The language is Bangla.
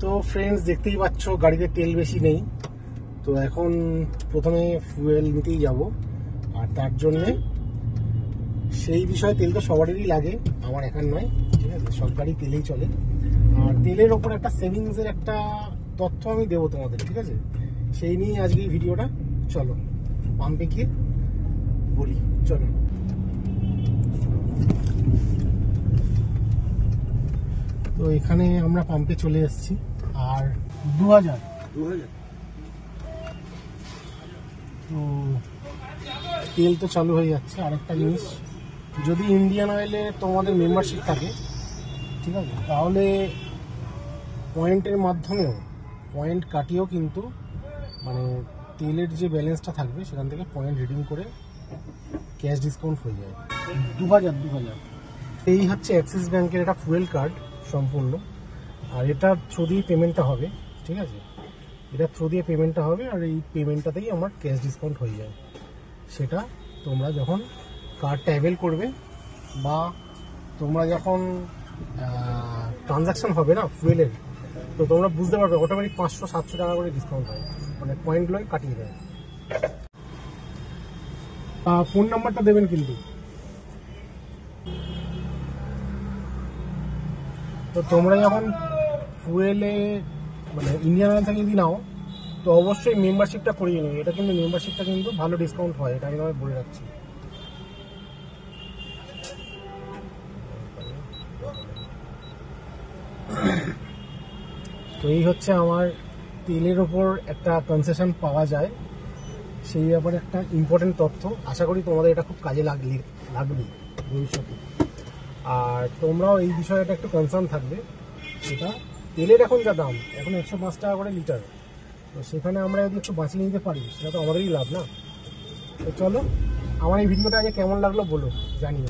তো ফ্রেন্ডস, দেখতেই পাচ্ছ গাড়িতে তেল বেশি নেই। তো এখন প্রথমে ফুয়েল নিতেই যাব, আর তার জন্যে সেই বিষয়ে তেল তো সবারই লাগে, আমার একার নয়, ঠিক আছে? সব গাড়ি তেলেই চলে। আর তেলের ওপর একটা সেভিংসের একটা তথ্য আমি দেবো তোমাদের, ঠিক আছে? সেই নিয়ে আজকে এই ভিডিওটা। চলো পাম্পে গিয়ে বলি, চলো। তো এখানে আমরা পাম্পে চলে এসেছি, আর 2000 তো তেল তো চালু হয়ে যাচ্ছে। আর একটা জিনিস, যদি ইন্ডিয়ান অয়েলে তোমাদের মেম্বারশিপ থাকে, ঠিক আছে, তাহলে পয়েন্টের মাধ্যমেও, পয়েন্ট কাটিয়েও কিন্তু মানে তেলের যে ব্যালেন্সটা থাকবে সেখান থেকে পয়েন্ট রিডিং করে ক্যাশ ডিসকাউন্ট হয়ে যায় 2000। এই হচ্ছে অ্যাক্সিস ব্যাংকের একটা ফুয়েল কার্ড সম্পূর্ণ, আর এটা থ্রু দিয়ে পেমেন্টটা হবে, ঠিক আছে? এটা থ্রু দিয়ে পেমেন্টটা হবে, আর এই পেমেন্টটাতেই আমার ক্যাশ ডিসকাউন্ট হয়ে যায়। সেটা তোমরা যখন কার্ডটা অ্যাভেল করবে, বা তোমরা যখন ট্রানজাকশন হবে না ফুয়েলের, তো তোমরা বুঝতে পারবে অটোমেটিক 500-700 টাকা করে ডিসকাউন্ট হয়, মানে পয়েন্টগুলোই কাটিয়ে দেয়। ফোন নাম্বারটা দেবেন কিন্তু। তো তোমরা যখন ফুয়েলে মানে ইন্ডিয়ান অয়েল থেকে যদি নাও, তো অবশ্যই মেম্বারশিপটা করিয়ে নেবে। এটা কিন্তু মেম্বারশিপটা কিন্তু ভালো ডিসকাউন্ট হয়, এটা আমি বলে রাখছি। তো এই হচ্ছে আমার তেলের ওপর একটা কনসেশন পাওয়া যায়, সেই ব্যাপারে একটা ইম্পর্টেন্ট তথ্য। আশা করি তোমাদের এটা খুব কাজে লাগবে ভবিষ্যতে। আর তোমরাও এই বিষয়টা একটু কনসার্ন থাকবে। সেটা তেলের এখন যা দাম, এখন 105 টাকা করে লিটার, তো সেখানে আমরা যদি একটু বাঁচিয়ে নিতে পারি সেটা তো আমাদেরই লাভ না। তো চলো, আমার এই ভিডিওটা আগে কেমন লাগলো বলো, জানিও।